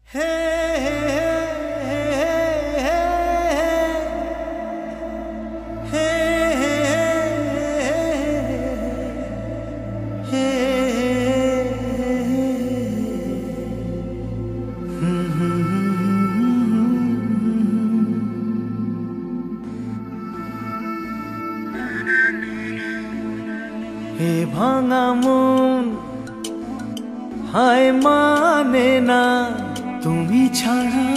হে ভাঙা মন হায় মানে না তুমি ছাড়া,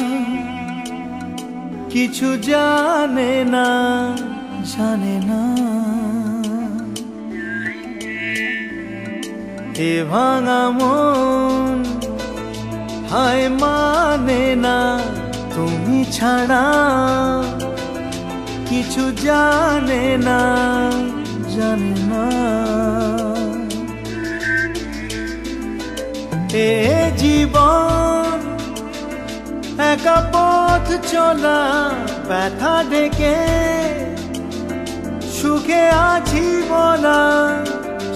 কিছু জানে না জানে না। হে ভাঙা মন হায় মানে না তুমি ছাড়া, কিছু জানে না জানে না। এ জীবন একা পথ চলা, ব্যথা ঢেকে সুখে আছি বলা,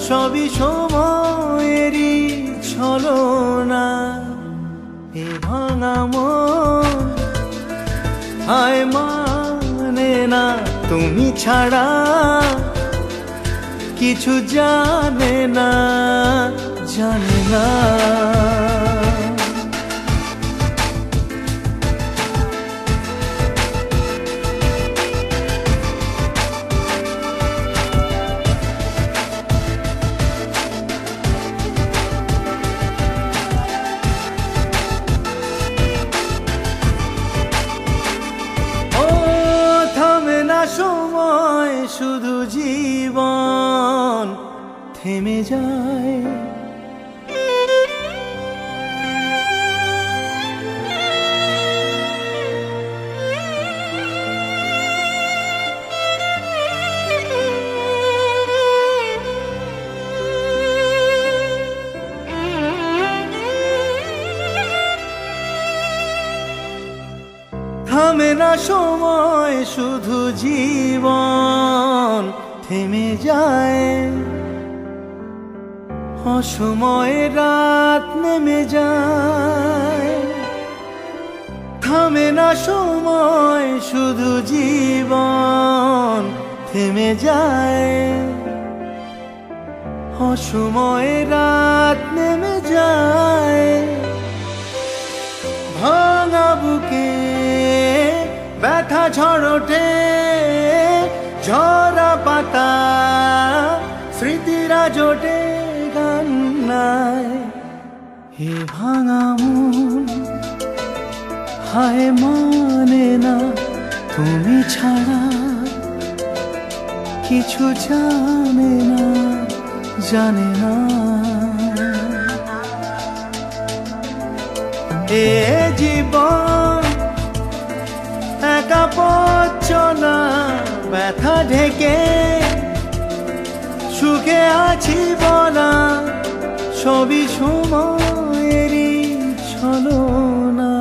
সবই সময়েরই ছলনা। এ ভাঙা মন হায় মানে না তুমি ছাড়া, কিছু জানে না জানে না। ও থামে না সময়, শুধু জীবন থেমে যায়। থামে না সময়, শুধু জীবন থেমে যায়। অসময়ে রাত নেমে যায়। থামে না সময়, শুধু জীবন থেমে যায়। অসময়ে রাত নেমে যায়। ভাঙা বুকে ব্যথা ঝড় ওঠে, ঝরা পাতা স্মৃতিরা জোটে কান্নায়। হে ভাঙা মন হায় মানে না তুমি ছাড়া, কিছু জানে না জানে না। এ জীবন একা পথ চলা, ব্যথা ঢেকে সুখে আছি বলা, সবই সময়েরই ছলনা।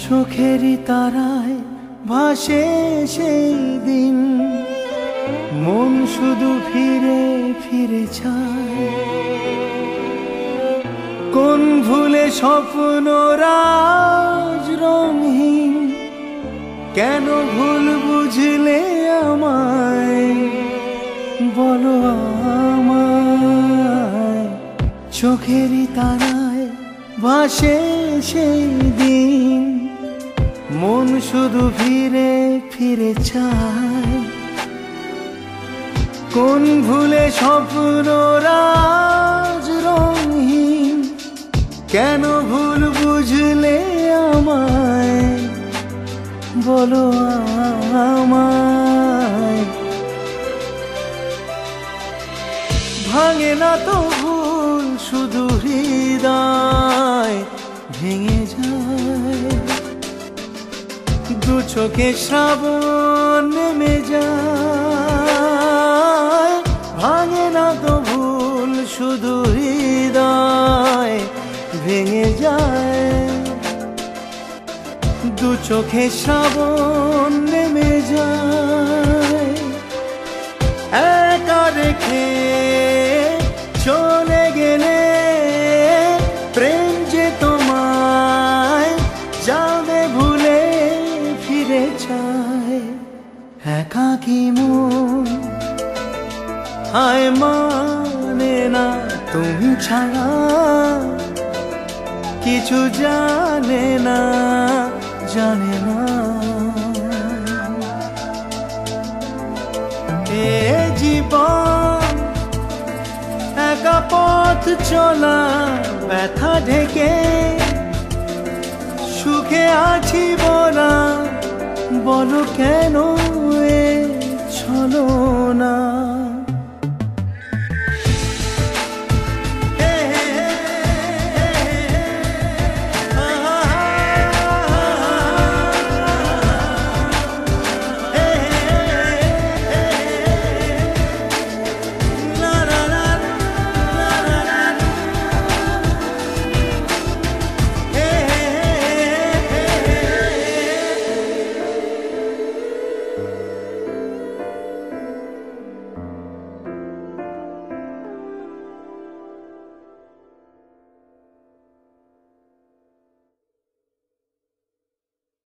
চোখেরই তারায় ভাসে সেই দিন, মন শুধু ফিরে ফিরে চায়। কোন ভুলে স্বপ্ন রাজ রঙহীন, কেন ভুল বুঝলে আমায় বলো আমায়। চোখেরই তারায় ভাসে সেই দিন, মন শুধু ফিরে ফিরে চায়। কোন ভুলে স্বপ্ন রাজ রঙহীন, কেন ভুল বুঝলে আমায় বলো আমায়। ভাঙে না তো ভুল, শুধু হৃদয় ভেঙে যায়। দু চোখে শ্রাবণ নেমে যায়, ভাঙে না তো ভুল, শুধু হৃদয় ভেঙে যায়। দু চোখে শ্রাবণ নেমে যায়, একা রেখে চলে গেলে প্রেম যে তোমায় যাবে ভুলে ফিরে চায়। একাকী মন হায় মানে না তুমি ছাড়া, কিছু জানে না জানে না। এ জীবন একা পথ চলা, ব্যথা ঢেকে সুখে আছি বলা, বলো কেন এ ছলনা।